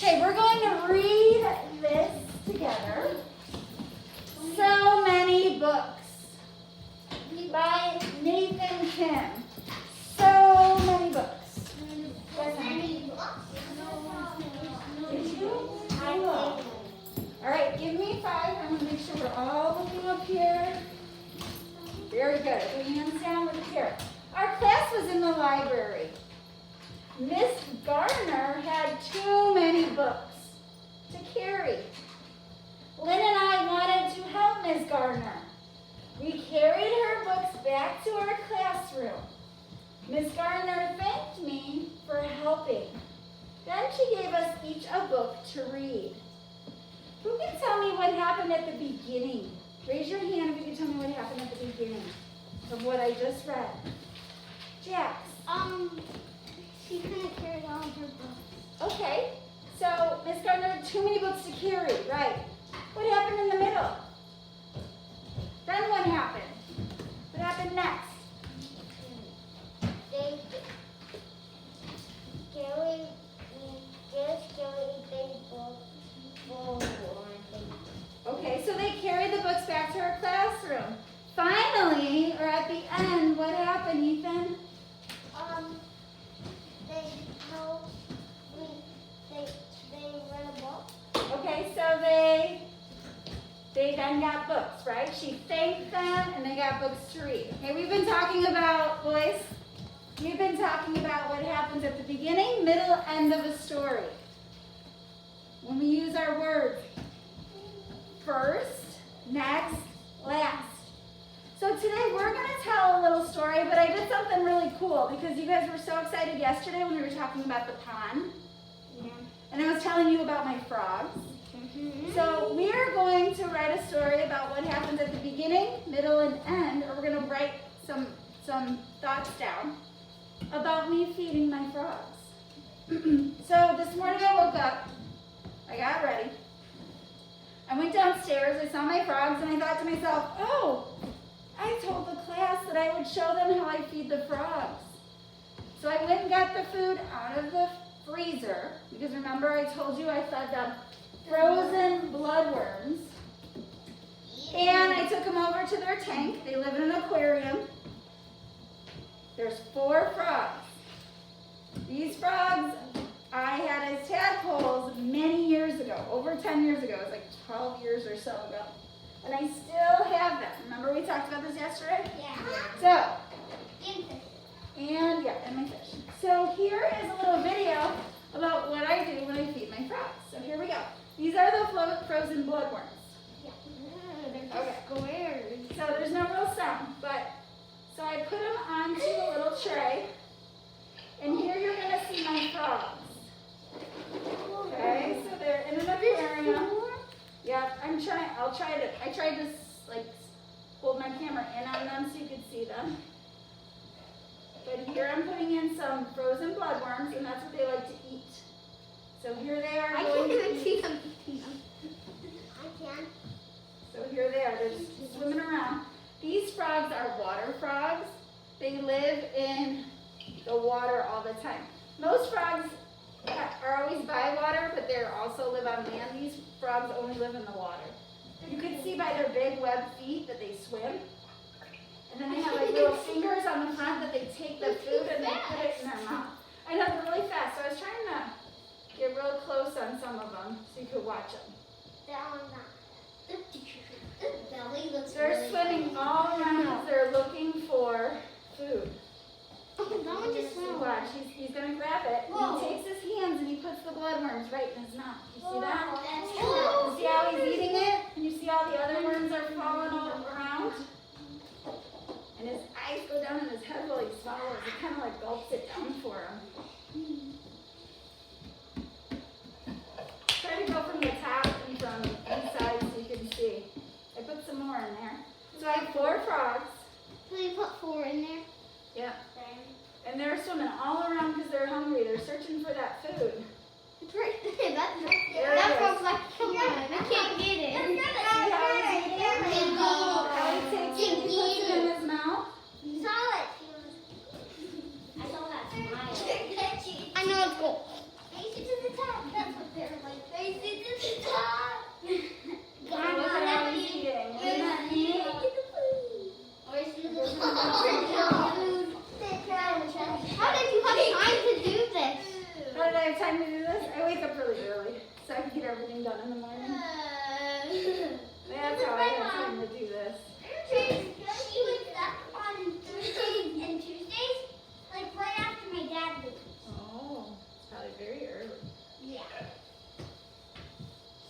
Okay, we're going to read this together. So Many Books by Nathan Kim. So Many Books. Did you? I will. All right, give me 5. I'm going to make sure we're all looking up here. Very good. Put your hands down with the carrot. Our class was in the library. Miss Garner had too many books to carry. Lynn and I wanted to help Miss Garner. We carried her books back to our classroom. Miss Garner thanked me for helping. Then she gave us each a book to read. Who can tell me what happened at the beginning? Raise your hand if you can tell me what happened at the beginning of what I just read. Jax. She couldn't carry all of her books. Okay, so Miss Gardner had too many books to carry, right? What happened in the middle? Then what happened? What happened next? They carried big books full. Okay, so they carried the books back to her classroom. Finally, or at the end, what happened, Ethan? They read a book. Okay, so they then got books, right? She thanked them and they got books to read. Okay, we've been talking about, boys, we've been talking about what happens at the beginning, middle, end of a story. When we use our words, first, next, last. So today we're going to tell a little story, but I did something really cool because you guys were so excited yesterday when we were talking about the pond. Yeah. And I was telling you about my frogs. Mm-hmm. So we are going to write a story about what happens at the beginning, middle, and end, or we're going to write some thoughts down about me feeding my frogs. So this morning I woke up, I got ready, I went downstairs, I saw my frogs, and I thought to myself, oh, I told the class that I would show them how I feed the frogs. So I went and got the food out of the freezer, because remember I told you I fed them frozen bloodworms. And I took them over to their tank. They live in an aquarium. There's 4 frogs. These frogs I had as tadpoles many years ago, over 10 years ago. It was like 12 years or so ago. And I still have them. Remember we talked about this yesterday? Yeah. So, and my fish. So here is a little video about what I do when I feed my frogs. So here we go. These are the frozen bloodworms. Yeah. They're just Okay. squares. So there's no real sound, but, so I put them onto a little tray, and here you're going to see my frogs. Okay, so they're in an aquarium. Yep, I tried to like hold my camera in on them so you could see them. But here I'm putting in some frozen bloodworms, and that's what they like to eat. So here they are. I can't even see them eating them. I can. So here they are. They're just swimming around. These frogs are water frogs. They live in the water all the time. Most frogs are always by water, but they also live on land. These frogs only live in the water. You can see by their big webbed feet that they swim. And then they have like little fingers on the front that they take the food and they put it in their mouth. I know, they're really fast. So I was trying to get real close on some of them so you could watch them. The belly looks They're really swimming funny. all around because they're looking for food. Oh, that one just swam. Watch, he's going to grab it. Whoa. He takes his hands and he puts the bloodworms right in his mouth. You see that? That's You see how he's eating it? And you see all the other worms are falling all around? And his eyes go down in his head while he swallows. It kind of like gulps it down for him. Try to go from the top and from inside so you can see. I put some more in there. So I have 4 frogs. So you put 4 in there? Yep. And they're swimming all around because they're hungry. They're searching for that food. It's right there. There it That is. frog's like, come on, I can't get it. How he takes it, he puts it in his mouth. I know it's cool. time to do this? I wake up really early so I can get everything done in the morning. That's how I have time to do this. She wakes up on Thursdays and Tuesdays, like right after my dad leaves. Oh, it's probably very early. Yeah.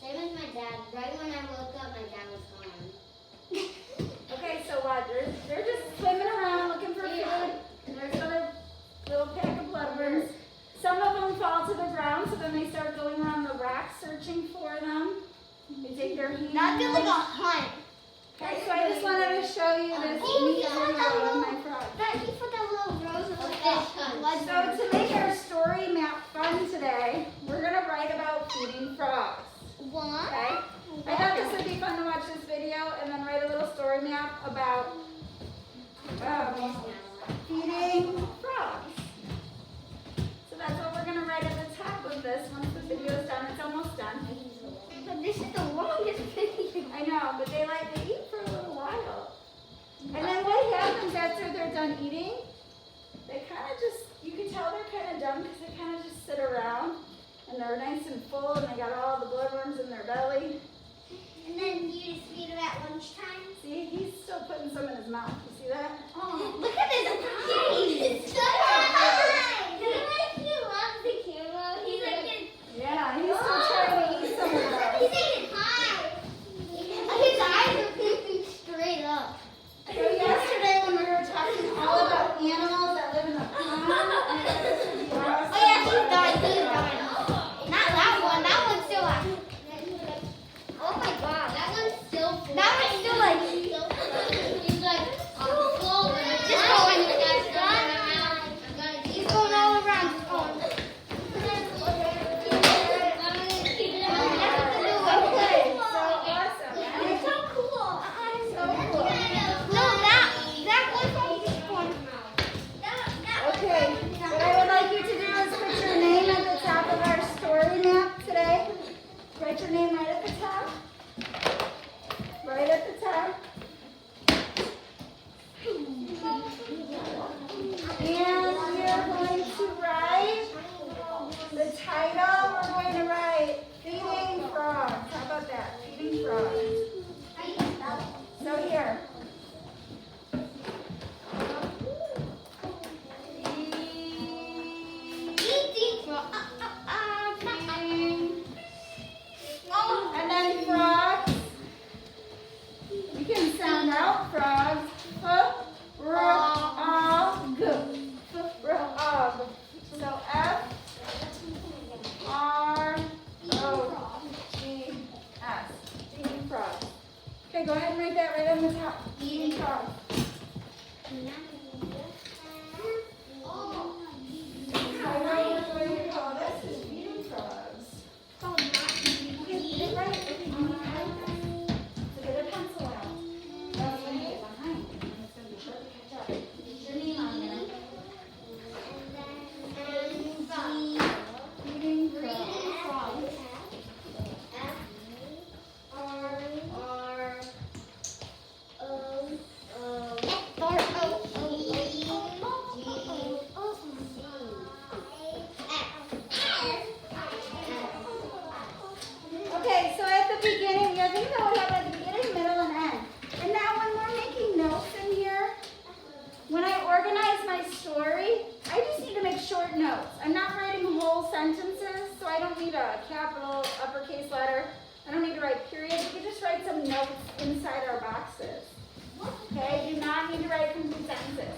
Same as my dad. Right when I woke up, my dad was gone. Okay, so what? They're just swimming around looking for food. And there's another little pack of bloodworms. Some of them fall to the ground, so then they start going around the rocks searching for them. They take their hands. Not do like a hunt. Okay, so I just wanted to show you this neat video of my frog. That you put that little rose of like So to make our story map fun today, we're gonna write about feeding frogs. One. Okay? I thought this would be fun to watch this video and then write a little story map about feeding frogs. So that's what we're gonna write at the top of this once the video is done. It's almost done. But this is the longest video. I know, but they like to eat for a little while. And then what happens after they're done eating? They kind of just, you can tell they're kind of done because they kind of just sit around and they're nice and full and they got all the bloodworms in their belly. And then you just feed them at lunchtime. See, he's still putting some in his mouth. You see that? Oh, look at his eyes. It's so nice. He loves the camera. He's like, Yeah, he's still trying to eat some of that. he's eating high. His eyes are pooping straight up. So yesterday when we were talking all about animals that live in the pond, and Oh yeah, he's dying. He's dying. Not that one. That one's still alive. Oh my god, that one's still. That one's still like. He's like, just going. He's going all around. Just going. Okay, so awesome, right? It's so cool. So cool. No, that one's just going. Okay, what I would like you to do is put your name at the top of our story map today. Write your name right at the top. Right at the top. And we are going to write the title. We're going to write Feeding Frogs. How about that? Feeding Frogs. So here. And then frogs. You can sound out frogs. Frog. Frog. So F-R-O-G-S. Feeding frogs. Okay, go ahead and write that right on the top. Feeding frogs. I know we're going to call this is feeding frogs. Okay, get it right. Okay, you need help. So get a pencil out. That's when you get behind. It's going to be short to catch up. Get your name on there. Feeding frogs. Okay, so at the beginning, you think about what happened at the beginning, middle, and end. And now when we're making notes in here, when I organize my story, I just need to make short notes. I'm not writing whole sentences, so I don't need a capital uppercase letter. I don't need to write periods. We can just write some notes inside our boxes. Okay, do not need to write complete sentences.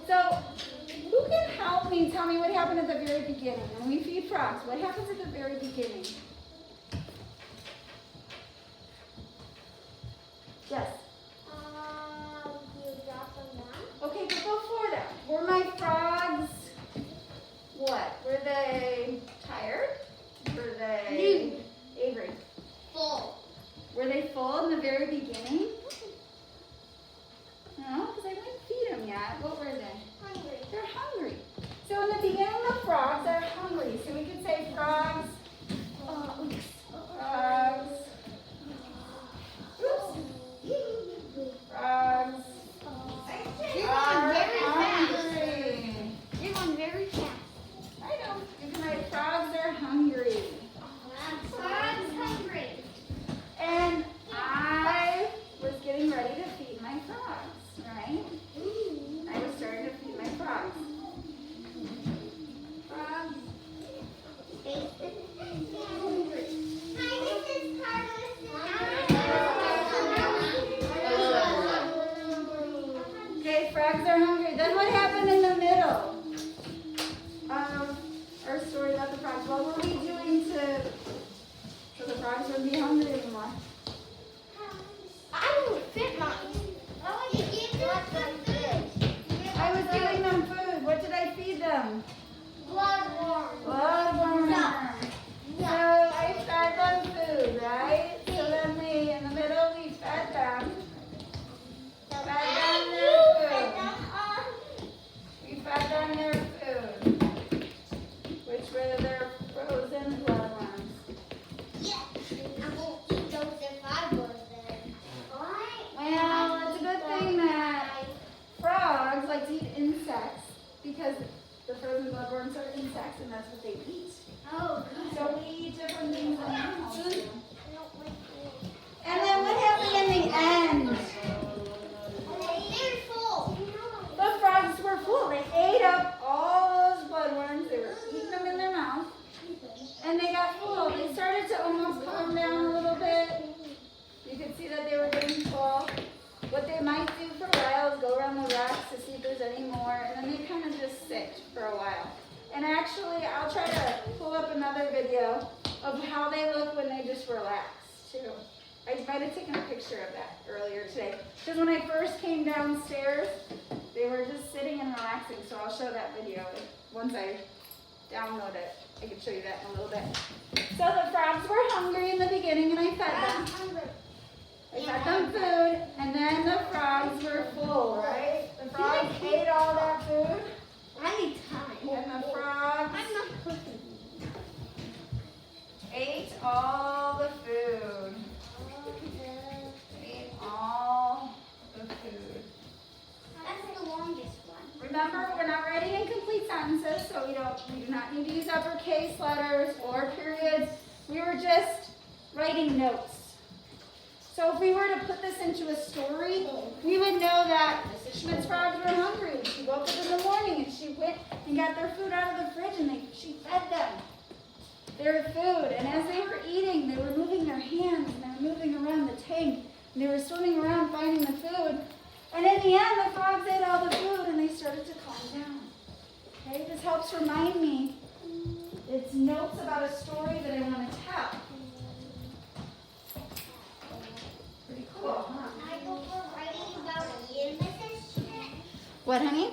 So, who can help me tell me what happened at the very beginning? When we feed frogs, what happens at the very beginning? Yes. You drop them down. Okay, but before that, were my frogs, what? Were they tired? Were they, Avery, Full. were they full in the very beginning? No, because I didn't feed them yet. What were they? Hungry. They're hungry. So in the beginning, the frogs are hungry. So we could say frogs, frogs, oops, frogs You're are going very fast. hungry. You're going very fast. I know. You can write frogs are hungry. see that they were getting full. What they might do for a while is go around the rocks to see if there's any more, and then they kind of just sit for a while. And actually, I'll try to pull up another video of how they look when they just relax, too. I might have taken a picture of that earlier today. Because when I first came downstairs, they were just sitting and relaxing, so I'll show that video once I download it. I can show you that in a little bit. So the frogs were hungry in the beginning, and I fed them. I fed them food, and then the frogs were full, right? The frogs ate all that food. I need time. And the frogs I'm not cooking. ate all the food. Ate all the food. That's the longest one. Remember, we're not writing incomplete sentences, so we do not need to use uppercase letters or periods. We were just writing notes. So if we were to put this into a story, we would know that Mrs. Schmidt's frogs were hungry. She woke up in the morning and she went and got their food out of the fridge and she fed them their food. And as they were eating, they were moving their hands and they were moving around the tank. And they were swimming around finding the food. And in the end, the frogs ate all the food and they started to calm down. Okay, this helps remind me it's notes about a story that I want to tell. Pretty cool, huh? I go for writing about Mrs. Schmidt. What, honey?